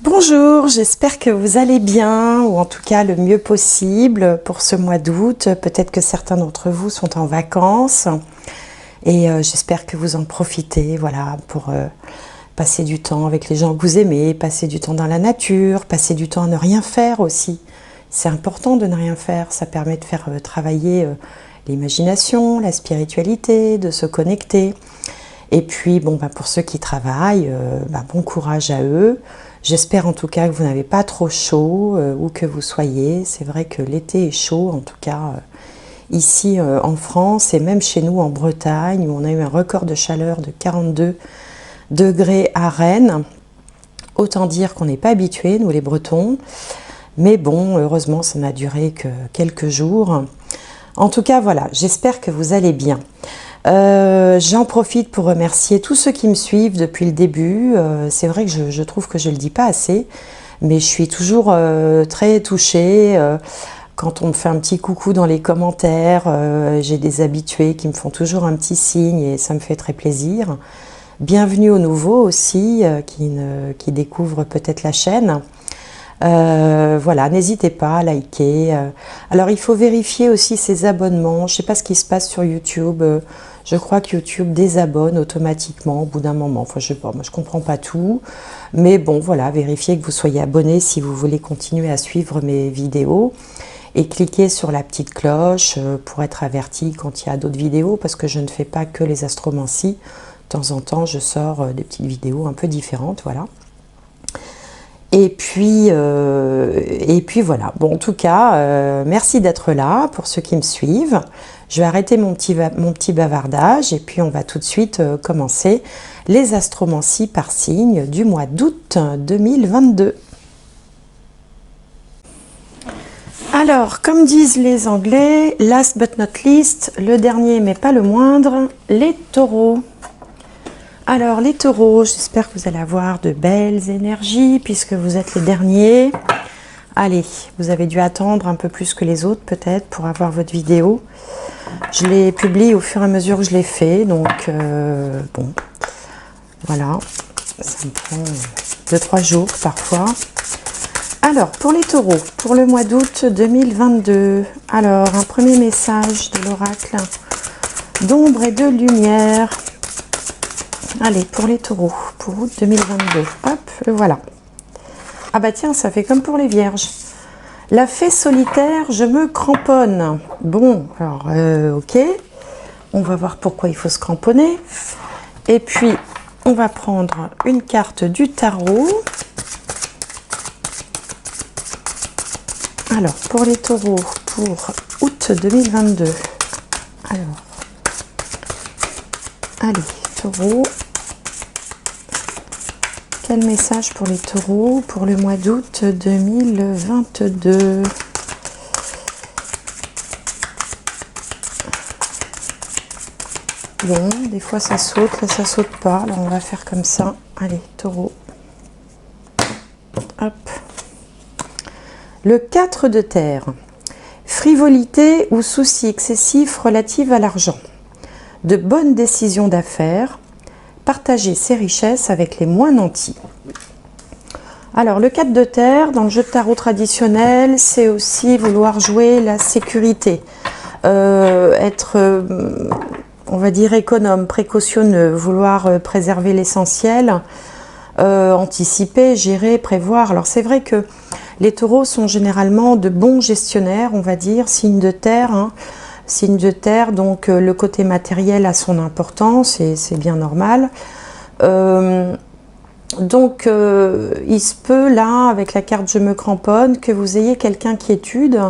Bonjour, j'espère que vous allez bien, ou en tout cas le mieux possible pour ce mois d'août. Peut-être que certains d'entre vous sont en vacances et j'espère que vous en profitez, voilà, pour passer du temps avec les gens que vous aimez, passer du temps dans la nature, passer du temps à ne rien faire aussi. C'est important de ne rien faire, ça permet de faire travailler l'imagination, la spiritualité, de se connecter. Et puis, bon, pour ceux qui travaillent, bon courage à eux. J'espère en tout cas que vous n'avez pas trop chaud, où que vous soyez. C'est vrai que l'été est chaud, en tout cas ici en France et même chez nous en Bretagne, où on a eu un record de chaleur de 42 degrés à Rennes. Autant dire qu'on n'est pas habitués, nous les Bretons. Mais bon, heureusement, ça n'a duré que quelques jours. En tout cas, voilà, j'espère que vous allez bien. J'en profite pour remercier tous ceux qui me suivent depuis le début. C'est vrai que je trouve que je ne le dis pas assez, mais je suis toujours très touchée quand on me fait un petit coucou dans les commentaires. J'ai des habitués qui me font toujours un petit signe et ça me fait très plaisir. Bienvenue aux nouveaux aussi qui découvrent peut-être la chaîne. Voilà, n'hésitez pas à liker. Alors il faut vérifier aussi ses abonnements. Je ne sais pas ce qui se passe sur YouTube. Je crois que YouTube désabonne automatiquement au bout d'un moment. Enfin, je sais pas, moi je comprends pas tout. Mais bon, voilà, vérifiez que vous soyez abonné si vous voulez continuer à suivre mes vidéos. Et cliquez sur la petite cloche pour être averti quand il y a d'autres vidéos, parce que je ne fais pas que les astromancies. De temps en temps, je sors des petites vidéos un peu différentes, voilà. Et puis voilà. Bon, en tout cas, merci d'être là pour ceux qui me suivent. Je vais arrêter mon petit bavardage et puis on va tout de suite commencer les astromancies par signe du mois d'août 2022. Alors, comme disent les Anglais, last but not least, le dernier mais pas le moindre, les taureaux. Alors les taureaux, j'espère que vous allez avoir de belles énergies puisque vous êtes les derniers. Allez, vous avez dû attendre un peu plus que les autres peut-être pour avoir votre vidéo. Je les publie au fur et à mesure que je les fais, donc bon, voilà, ça me prend 2-3 jours parfois. Alors pour les taureaux, pour le mois d'août 2022, alors un premier message de l'oracle d'ombre et de lumière. Allez, pour les taureaux, pour août 2022. Hop, le voilà. Ah bah tiens, ça fait comme pour les vierges. La fée solitaire, je me cramponne. Bon, alors, ok. On va voir pourquoi il faut se cramponner. Et puis, on va prendre une carte du tarot. Alors, pour les taureaux, pour août 2022. Alors, allez, taureaux. Quel message pour les taureaux pour le mois d'août 2022? Bon, des fois ça saute, là ça saute pas. Alors on va faire comme ça. Allez, taureau. Hop. Le 4 de terre. Frivolité ou soucis excessifs relatifs à l'argent. De bonnes décisions d'affaires. Partager ses richesses avec les moins nantis. Alors, le 4 de terre, dans le jeu de tarot traditionnel, c'est aussi vouloir jouer la sécurité. Être, on va dire, économe, précautionneux, vouloir préserver l'essentiel, anticiper, gérer, prévoir. Alors, c'est vrai que les taureaux sont généralement de bons gestionnaires, on va dire, signe de terre, hein. Signe de terre, donc le côté matériel a son importance et c'est bien normal. Donc il se peut là, avec la carte je me cramponne, que vous ayez quelque inquiétude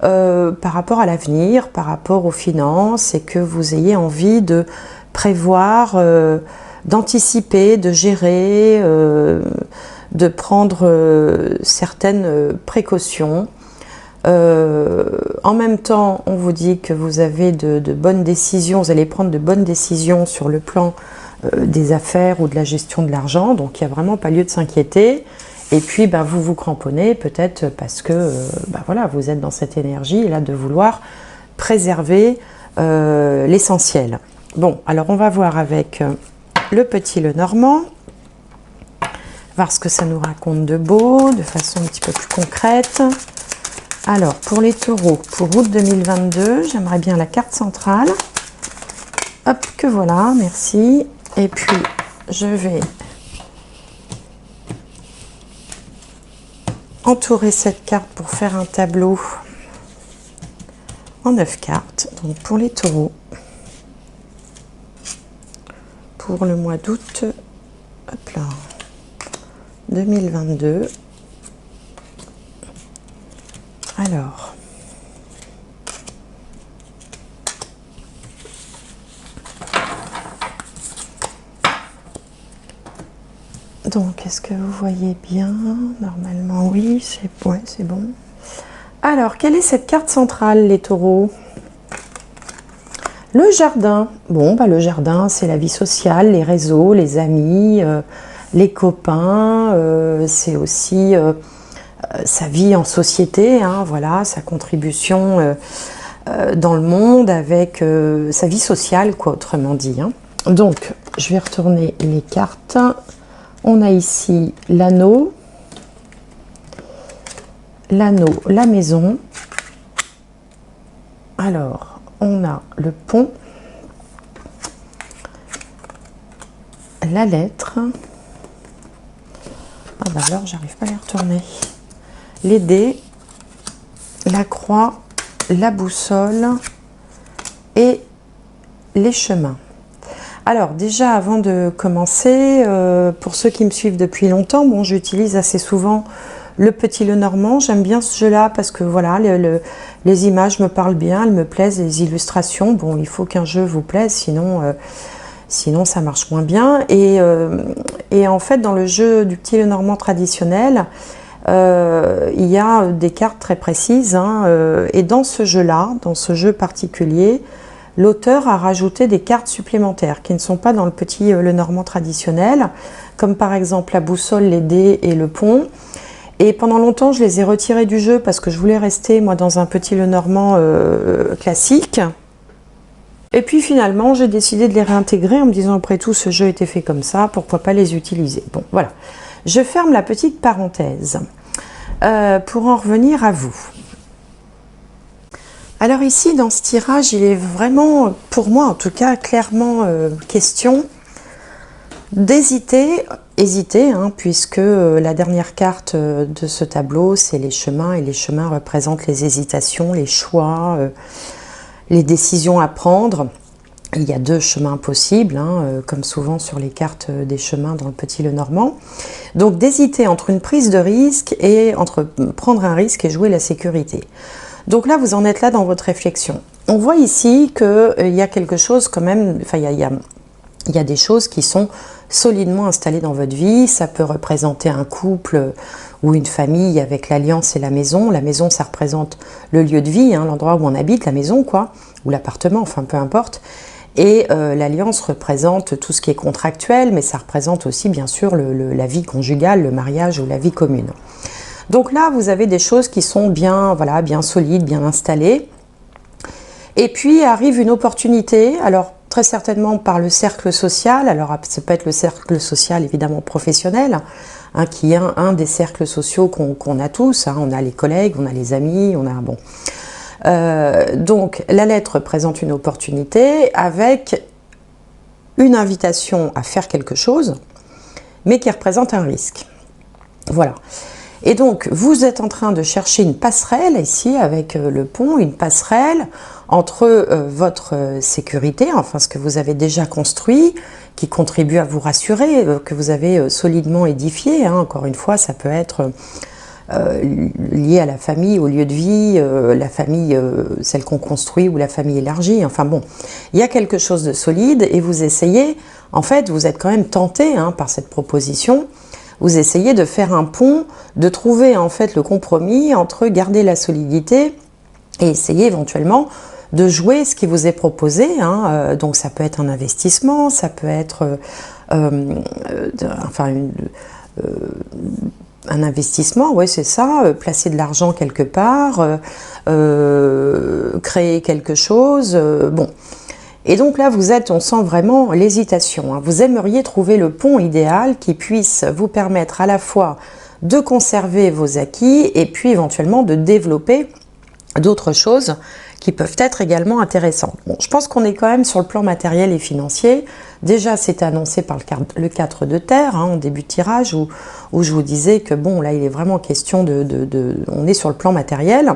par rapport à l'avenir, par rapport aux finances, et que vous ayez envie de prévoir, d'anticiper, de gérer, de prendre certaines précautions. En même temps, on vous dit que vous avez de bonnes décisions, vous allez prendre de bonnes décisions sur le plan des affaires ou de la gestion de l'argent, donc il n'y a vraiment pas lieu de s'inquiéter. Et puis vous vous cramponnez peut-être parce que voilà, vous êtes dans cette énergie là de vouloir préserver l'essentiel. Bon, alors on va voir avec le petit Lenormand. voir ce que ça nous raconte de beau, de façon un petit peu plus concrète. Alors, pour les taureaux, pour août 2022, j'aimerais bien la carte centrale. Hop, que voilà, merci. Et puis, je vais entourer cette carte pour faire un tableau en 9 cartes. Donc, pour les taureaux, pour le mois d'août, hop là, 2022. Alors, donc, est-ce que vous voyez bien? Normalement, oui, c'est bon. Alors, quelle est cette carte centrale, les taureaux? Le jardin. Bon, bah, le jardin, c'est la vie sociale, les réseaux, les amis, les copains. C'est aussi sa vie en société, hein, voilà, sa contribution dans le monde avec sa vie sociale, quoi, autrement dit. Hein. Donc, je vais retourner les cartes. On a ici l'anneau, la maison. Alors, on a le pont, la lettre. Ah bah alors, j'arrive pas à les retourner. Les dés, la croix, la boussole et les chemins. Alors déjà, avant de commencer, pour ceux qui me suivent depuis longtemps, bon, j'utilise assez souvent le petit Lenormand. J'aime bien ce jeu-là parce que voilà, les images me parlent bien, elles me plaisent, les illustrations. Bon, il faut qu'un jeu vous plaise, sinon ça marche moins bien. Et en fait, dans le jeu du petit Lenormand traditionnel, il y a des cartes très précises. Hein, et dans ce jeu-là, dans ce jeu particulier, l'auteur a rajouté des cartes supplémentaires qui ne sont pas dans le petit Lenormand traditionnel, comme par exemple la boussole, les dés et le pont. Et pendant longtemps, je les ai retirés du jeu parce que je voulais rester, moi, dans un petit Lenormand classique. Et puis finalement, j'ai décidé de les réintégrer en me disant, après tout, ce jeu était fait comme ça, pourquoi pas les utiliser. Bon, voilà. Je ferme la petite parenthèse pour en revenir à vous. Alors ici, dans ce tirage, il est vraiment, pour moi en tout cas, clairement question d'hésiter, hein, puisque la dernière carte de ce tableau, c'est les chemins, et les chemins représentent les hésitations, les choix, les décisions à prendre. Il y a 2 chemins possibles, hein, comme souvent sur les cartes des chemins dans le petit Lenormand. Donc d'hésiter entre une prise de risque et entre prendre un risque et jouer la sécurité. Donc là, vous en êtes là dans votre réflexion. On voit ici qu'il y a quelque chose quand même, enfin il y a des choses qui sont solidement installées dans votre vie. Ça peut représenter un couple ou une famille avec l'alliance et la maison. La maison, ça représente le lieu de vie, hein, l'endroit où on habite, la maison quoi, ou l'appartement, enfin peu importe. Et l'alliance représente tout ce qui est contractuel, mais ça représente aussi bien sûr la vie conjugale, le mariage ou la vie commune. Donc là, vous avez des choses qui sont bien, voilà, bien solides, bien installées. Et puis arrive une opportunité, alors très certainement par le cercle social, alors ça peut être le cercle social évidemment professionnel, hein, qui est un des cercles sociaux qu'on a tous, hein, on a les collègues, on a les amis, on a bon. Donc la lettre présente une opportunité avec une invitation à faire quelque chose, mais qui représente un risque. Voilà. Et donc, vous êtes en train de chercher une passerelle, ici, avec le pont, une passerelle entre votre sécurité, enfin ce que vous avez déjà construit, qui contribue à vous rassurer, que vous avez solidement édifié. Hein. Encore une fois, ça peut être lié à la famille, au lieu de vie, la famille, celle qu'on construit, ou la famille élargie. Enfin bon, il y a quelque chose de solide et vous essayez, en fait, vous êtes quand même tenté hein, par cette proposition. Vous essayez de faire un pont, de trouver en fait le compromis entre garder la solidité et essayer éventuellement de jouer ce qui vous est proposé. Hein. Donc ça peut être un investissement, ça peut être un investissement, oui c'est ça, placer de l'argent quelque part, créer quelque chose. Bon. Et donc là, vous êtes, on sent vraiment l'hésitation, hein. Vous aimeriez trouver le pont idéal qui puisse vous permettre à la fois de conserver vos acquis et puis éventuellement de développer d'autres choses qui peuvent être également intéressantes. Bon, je pense qu'on est quand même sur le plan matériel et financier. Déjà, c'est annoncé par le 4 de terre, hein, en début de tirage, où je vous disais que bon, là, il est vraiment question on est sur le plan matériel.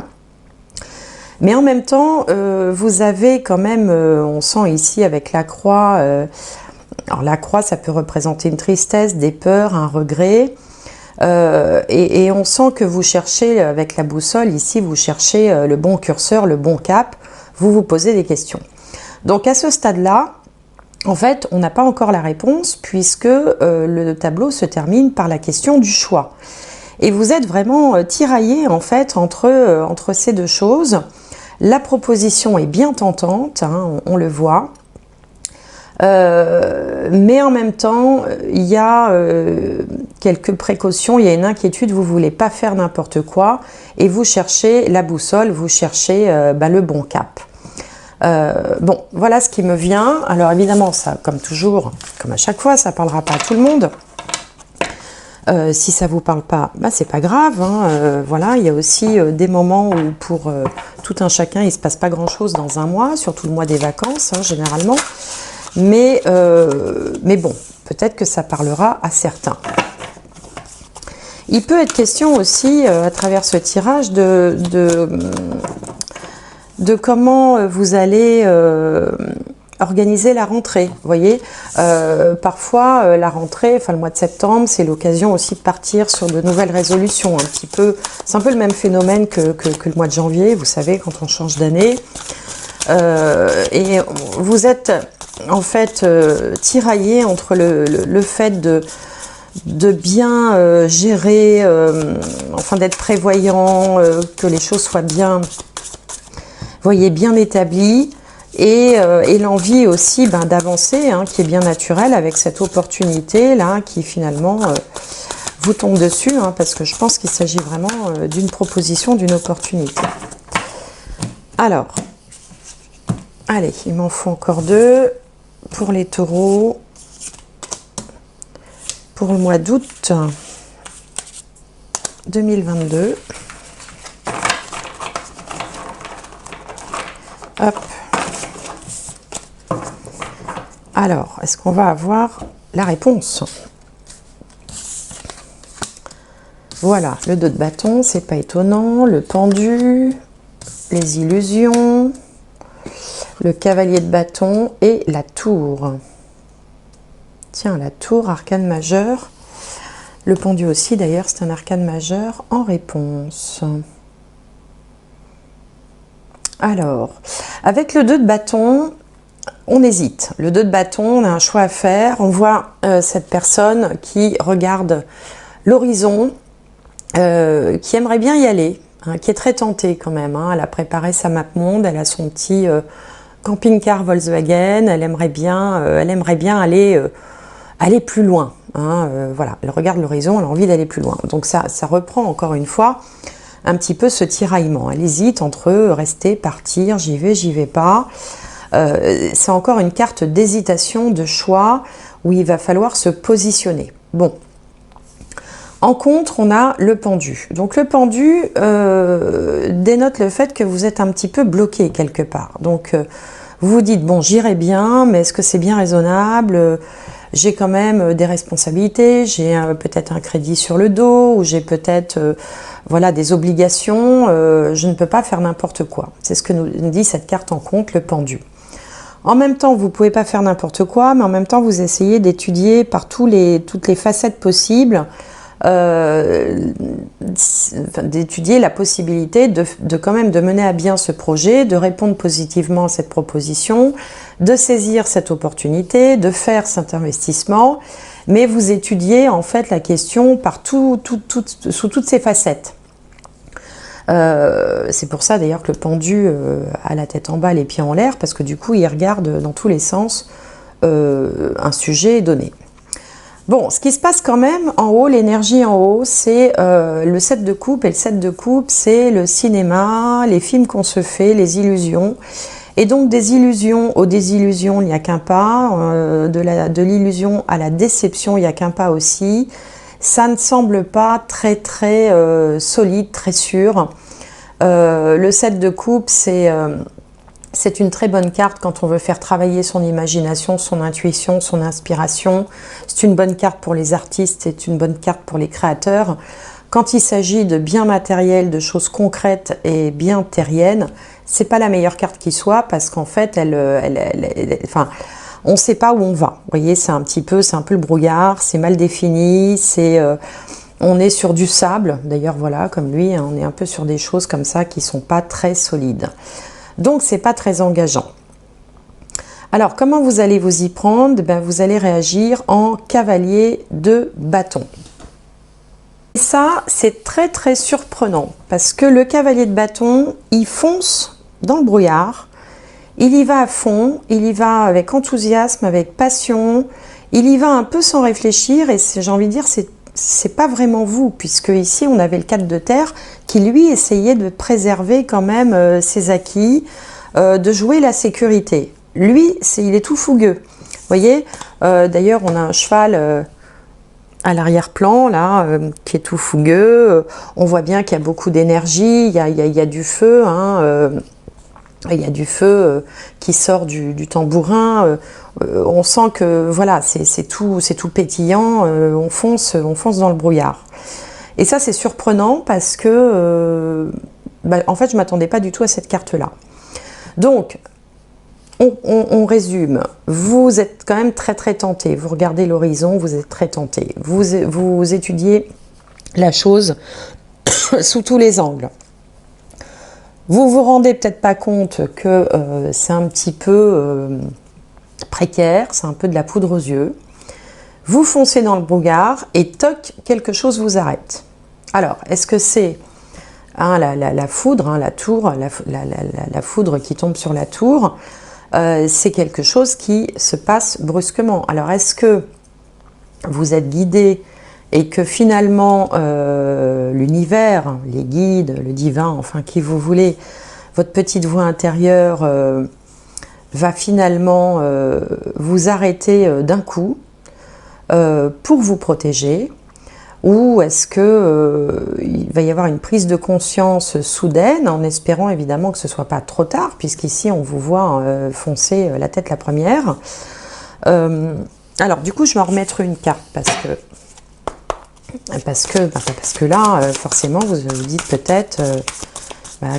Mais en même temps, vous avez quand même, on sent ici avec la croix, alors la croix, ça peut représenter une tristesse, des peurs, un regret. Et on sent que vous cherchez, avec la boussole, ici, vous cherchez le bon curseur, le bon cap, vous vous posez des questions. Donc à ce stade-là, en fait, on n'a pas encore la réponse puisque le tableau se termine par la question du choix. Et vous êtes vraiment tiraillé en fait entre ces deux choses. La proposition est bien tentante, hein, on le voit. Mais en même temps, il y a quelques précautions, il y a une inquiétude, vous ne voulez pas faire n'importe quoi et vous cherchez la boussole, vous cherchez le bon cap. Bon, voilà ce qui me vient. Alors évidemment, ça, comme toujours, comme à chaque fois, ça ne parlera pas à tout le monde. Si ça ne vous parle pas, c'est pas grave, hein. Voilà, il y a aussi des moments où pour tout un chacun, il ne se passe pas grand-chose dans un mois, surtout le mois des vacances, hein, généralement. Mais bon, peut-être que ça parlera à certains. Il peut être question aussi, à travers ce tirage, de comment vous allez organiser la rentrée. Vous voyez, parfois, la rentrée, enfin le mois de septembre, c'est l'occasion aussi de partir sur de nouvelles résolutions. Un petit peu, c'est un peu le même phénomène que le mois de janvier, vous savez, quand on change d'année. Et vous êtes en fait tiraillé entre le fait de bien gérer, enfin d'être prévoyant, que les choses soient bien, voyez, bien établies, et l'envie aussi d'avancer, hein, qui est bien naturelle avec cette opportunité là qui finalement vous tombe dessus, hein, parce que je pense qu'il s'agit vraiment d'une proposition, d'une opportunité. Alors, allez, il m'en faut encore deux pour les taureaux. Pour le mois d'août 2022. Hop. Alors, est-ce qu'on va avoir la réponse? Voilà, le 2 de bâton, c'est pas étonnant. Le pendu, les illusions, le cavalier de bâton et la tour. Tiens, la tour, arcane majeur. Le pendu aussi, d'ailleurs, c'est un arcane majeur en réponse. Alors, avec le 2 de bâton, on hésite. Le 2 de bâton, on a un choix à faire. On voit cette personne qui regarde l'horizon, qui aimerait bien y aller, hein, qui est très tentée quand même, hein. Elle a préparé sa map monde, elle a son petit camping-car Volkswagen, elle aimerait bien aller plus loin, hein, voilà, elle regarde l'horizon, elle a envie d'aller plus loin. Donc ça reprend encore une fois un petit peu ce tiraillement. Elle hésite entre rester, partir, j'y vais pas. C'est encore une carte d'hésitation, de choix, où il va falloir se positionner. Bon. En contre, on a le pendu. Donc le pendu dénote le fait que vous êtes un petit peu bloqué quelque part. Donc vous vous dites, bon, j'irai bien, mais est-ce que c'est bien raisonnable? J'ai quand même des responsabilités, j'ai peut-être un crédit sur le dos, ou j'ai peut-être voilà, des obligations, je ne peux pas faire n'importe quoi. C'est ce que nous dit cette carte en contre, le pendu. En même temps, vous ne pouvez pas faire n'importe quoi, mais en même temps, vous essayez d'étudier par toutes les facettes possibles, d'étudier la possibilité de quand même de mener à bien ce projet, de répondre positivement à cette proposition, de saisir cette opportunité, de faire cet investissement, mais vous étudiez en fait la question sous toutes ses facettes. C'est pour ça d'ailleurs que le pendu a la tête en bas, les pieds en l'air, parce que du coup il regarde dans tous les sens un sujet donné. Bon, ce qui se passe quand même en haut, l'énergie en haut, c'est le 7 de coupe, et le 7 de coupe, c'est le cinéma, les films qu'on se fait, les illusions. Et donc des illusions aux désillusions, il n'y a qu'un pas, de l'illusion à la déception, il n'y a qu'un pas aussi. Ça ne semble pas très solide, très sûr. Le 7 de coupe, c'est une très bonne carte quand on veut faire travailler son imagination, son intuition, son inspiration. C'est une bonne carte pour les artistes, c'est une bonne carte pour les créateurs. Quand il s'agit de biens matériels, de choses concrètes et bien terriennes, c'est pas la meilleure carte qui soit parce qu'en fait, enfin, on ne sait pas où on va. Vous voyez, c'est un peu le brouillard, c'est mal défini, on est sur du sable. D'ailleurs, voilà, comme lui, hein, on est un peu sur des choses comme ça qui sont pas très solides. Donc, c'est pas très engageant. Alors, comment vous allez vous y prendre? Ben, vous allez réagir en cavalier de bâton. Et ça, c'est très surprenant parce que le cavalier de bâton, il fonce dans le brouillard, il y va à fond, il y va avec enthousiasme, avec passion, il y va un peu sans réfléchir et j'ai envie de dire, c'est pas vraiment vous, puisque ici on avait le 4 de terre qui lui essayait de préserver quand même ses acquis, de jouer la sécurité. Lui, il est tout fougueux. Vous voyez, d'ailleurs on a un cheval à l'arrière-plan, là, qui est tout fougueux. On voit bien qu'il y a beaucoup d'énergie, il y a du feu, hein, il y a du feu qui sort du tambourin. On sent que, voilà, c'est tout pétillant, on fonce dans le brouillard. Et ça, c'est surprenant parce que, en fait, je ne m'attendais pas du tout à cette carte-là. Donc, on résume, vous êtes quand même très tenté, vous regardez l'horizon, vous êtes très tenté, vous étudiez la chose sous tous les angles. Vous vous rendez peut-être pas compte que c'est un petit peu précaire, c'est un peu de la poudre aux yeux. Vous foncez dans le brouillard et toc, quelque chose vous arrête. Alors, est-ce que c'est la foudre, hein, la tour, la foudre qui tombe sur la tour? C'est quelque chose qui se passe brusquement. Alors, est-ce que vous êtes guidé et que finalement l'univers, les guides, le divin, enfin qui vous voulez, votre petite voix intérieure va finalement vous arrêter d'un coup pour vous protéger? Ou est-ce qu'il va y avoir une prise de conscience soudaine, en espérant évidemment que ce ne soit pas trop tard, puisqu'ici on vous voit foncer la tête la première. Alors du coup je vais en remettre une carte, parce que là, forcément, vous vous dites peut-être,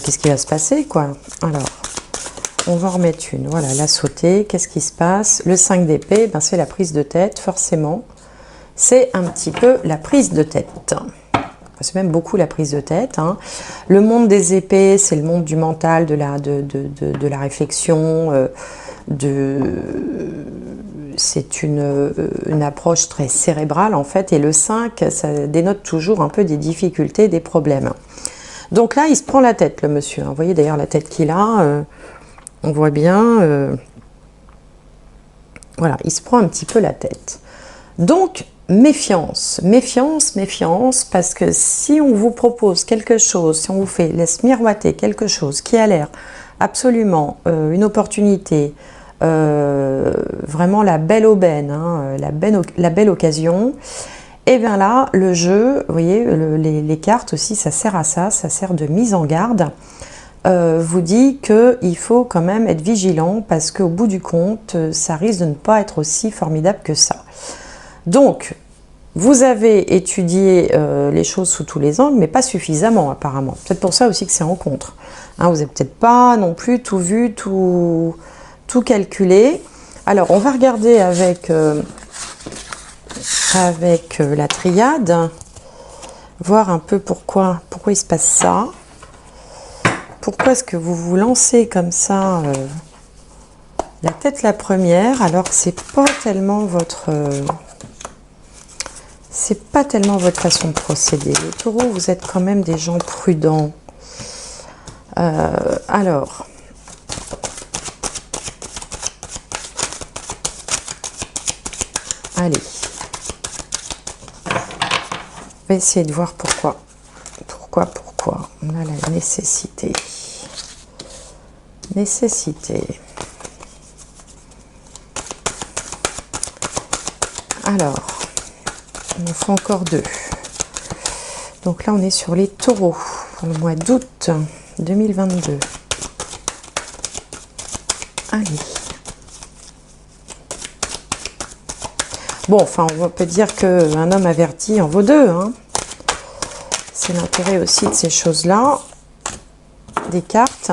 qu'est-ce qui va se passer, quoi. Alors, on va en remettre une. Voilà, la sautée, qu'est-ce qui se passe? Le 5 d'épée, c'est la prise de tête, forcément. C'est un petit peu la prise de tête. C'est même beaucoup la prise de tête, hein. Le monde des épées, c'est le monde du mental, de la réflexion, c'est une approche très cérébrale en fait, et le 5, ça dénote toujours un peu des difficultés, des problèmes. Donc là, il se prend la tête, le monsieur. Vous voyez d'ailleurs la tête qu'il a, on voit bien, voilà, il se prend un petit peu la tête. Donc, méfiance, parce que si on vous propose quelque chose, si on vous laisse miroiter quelque chose qui a l'air absolument une opportunité, vraiment la belle aubaine, hein, la belle occasion, et bien là, le jeu, vous voyez, les cartes aussi, ça sert à ça, ça sert de mise en garde, vous dit qu'il faut quand même être vigilant parce qu'au bout du compte, ça risque de ne pas être aussi formidable que ça. Donc, vous avez étudié les choses sous tous les angles, mais pas suffisamment apparemment. Peut-être pour ça aussi que c'est en contre. Hein, vous n'avez peut-être pas non plus tout vu, tout calculé. Alors, on va regarder avec la triade, voir un peu pourquoi il se passe ça. Pourquoi est-ce que vous vous lancez comme ça la tête la première, alors que c'est pas tellement votre façon de procéder. Les taureaux, vous êtes quand même des gens prudents. Alors, allez, on va essayer de voir pourquoi on a la nécessité nécessité. Alors, il en faut encore 2. Donc là, on est sur les taureaux pour le mois d'août 2022. Allez. Bon, enfin, on peut dire qu'un homme averti en vaut 2. Hein. C'est l'intérêt aussi de ces choses-là. Des cartes.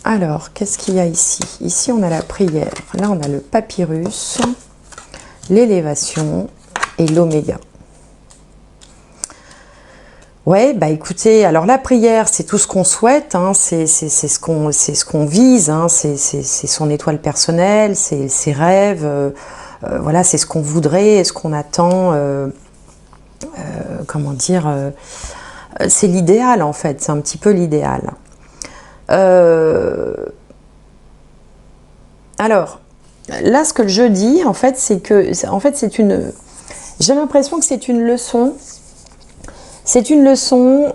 Alors, qu'est-ce qu'il y a ici? Ici, on a la prière. Là, on a le papyrus, l'élévation et l'oméga. Ouais, bah écoutez, alors la prière, c'est tout ce qu'on souhaite, hein, c'est ce qu'on vise, hein, c'est son étoile personnelle, c'est ses rêves, voilà, c'est ce qu'on voudrait, ce qu'on attend, comment dire, c'est l'idéal en fait, c'est un petit peu l'idéal. Alors, là, ce que le jeu dit, en fait, c'est que, j'ai l'impression que c'est une leçon. C'est une leçon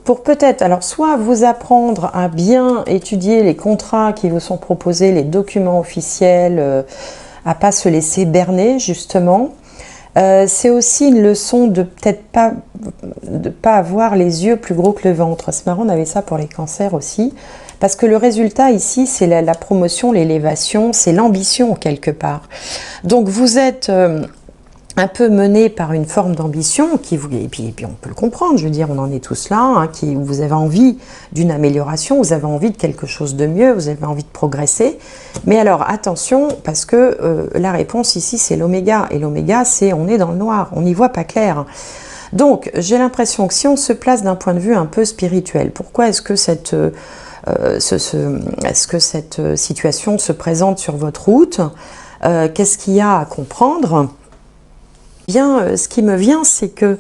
pour peut-être, alors soit vous apprendre à bien étudier les contrats qui vous sont proposés, les documents officiels, à pas se laisser berner justement. C'est aussi une leçon de peut-être pas avoir les yeux plus gros que le ventre. C'est marrant, on avait ça pour les cancers aussi. Parce que le résultat ici, c'est la promotion, l'élévation, c'est l'ambition quelque part. Donc vous êtes un peu mené par une forme d'ambition et puis on peut le comprendre, je veux dire, on en est tous là, hein, vous avez envie d'une amélioration, vous avez envie de quelque chose de mieux, vous avez envie de progresser. Mais alors attention, parce que la réponse ici c'est l'oméga, et l'oméga c'est on est dans le noir, on n'y voit pas clair. Donc j'ai l'impression que si on se place d'un point de vue un peu spirituel, pourquoi est-ce que cette situation se présente sur votre route, qu'est-ce qu'il y a à comprendre? Bien, ce qui me vient, c'est que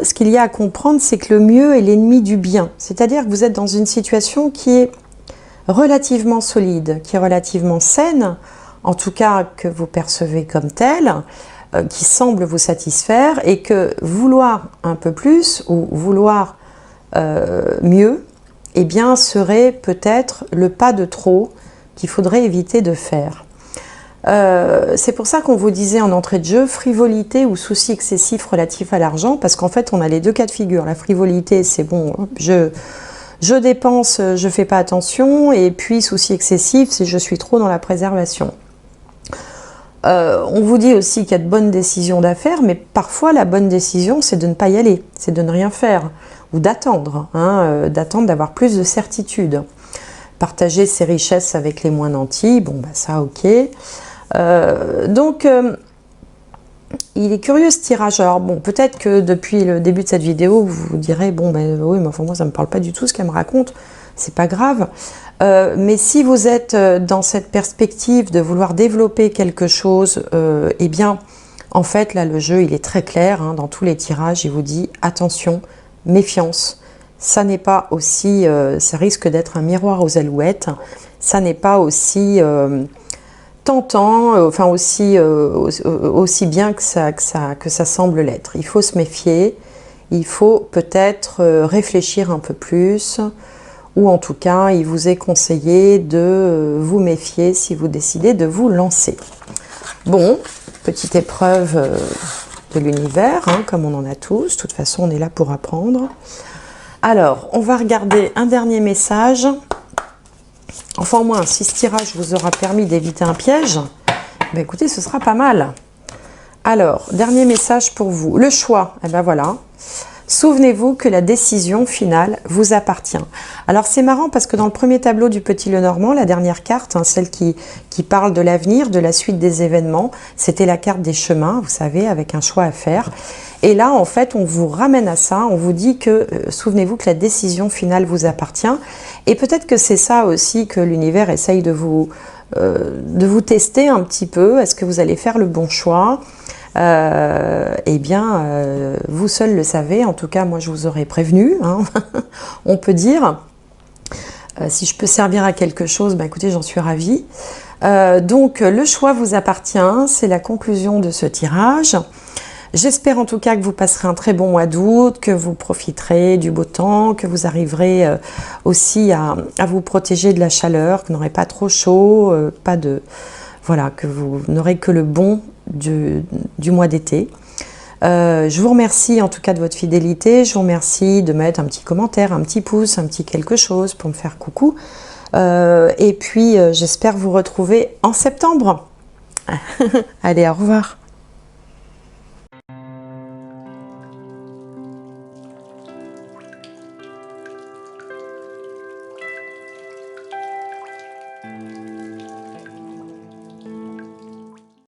ce qu'il y a à comprendre, c'est que le mieux est l'ennemi du bien. C'est-à-dire que vous êtes dans une situation qui est relativement solide, qui est relativement saine, en tout cas que vous percevez comme telle, qui semble vous satisfaire, et que vouloir un peu plus ou vouloir mieux, eh bien, serait peut-être le pas de trop qu'il faudrait éviter de faire. C'est pour ça qu'on vous disait en entrée de jeu frivolité ou souci excessif relatif à l'argent, parce qu'en fait on a les deux cas de figure. La frivolité, c'est bon, je dépense, je fais pas attention, et puis souci excessif, c'est je suis trop dans la préservation. On vous dit aussi qu'il y a de bonnes décisions d'affaires, mais parfois la bonne décision c'est de ne pas y aller, c'est de ne rien faire, ou d'attendre, hein, d'attendre d'avoir plus de certitude. Partager ses richesses avec les moins nantis, bon bah ça ok. Donc, il est curieux ce tirage. Alors bon, peut-être que depuis le début de cette vidéo, vous vous direz, bon ben oui, mais enfin moi ça me parle pas du tout ce qu'elle me raconte, c'est pas grave. Mais si vous êtes dans cette perspective de vouloir développer quelque chose, eh bien, en fait, là, le jeu, il est très clair, hein, dans tous les tirages, il vous dit, attention, méfiance, ça n'est pas aussi, ça risque d'être un miroir aux alouettes, ça n'est pas aussi... tentant, enfin aussi bien que ça semble l'être. Il faut se méfier, il faut peut-être réfléchir un peu plus, ou en tout cas, il vous est conseillé de vous méfier si vous décidez de vous lancer. Bon, petite épreuve de l'univers, hein, comme on en a tous, de toute façon on est là pour apprendre. Alors, on va regarder un dernier message. Enfin, au moins, si ce tirage vous aura permis d'éviter un piège, ben écoutez, ce sera pas mal. Alors, dernier message pour vous. Le choix, eh ben voilà. Souvenez-vous que la décision finale vous appartient. Alors, c'est marrant parce que dans le premier tableau du Petit Lenormand, la dernière carte, hein, celle qui parle de l'avenir, de la suite des événements, c'était la carte des chemins, vous savez, avec un choix à faire. Et là, en fait, on vous ramène à ça, on vous dit que, souvenez-vous que la décision finale vous appartient. Et peut-être que c'est ça aussi que l'univers essaye de vous tester un petit peu. Est-ce que vous allez faire le bon choix ? Eh bien, vous seul le savez. En tout cas, moi, je vous aurais prévenu, hein, on peut dire. Si je peux servir à quelque chose, bah, écoutez, j'en suis ravie. Donc, le choix vous appartient, c'est la conclusion de ce tirage. J'espère en tout cas que vous passerez un très bon mois d'août, que vous profiterez du beau temps, que vous arriverez aussi à vous protéger de la chaleur, que vous n'aurez pas trop chaud, voilà, que vous n'aurez que le bon du mois d'été. Je vous remercie en tout cas de votre fidélité, je vous remercie de mettre un petit commentaire, un petit pouce, un petit quelque chose pour me faire coucou. Et puis j'espère vous retrouver en septembre. Allez, au revoir.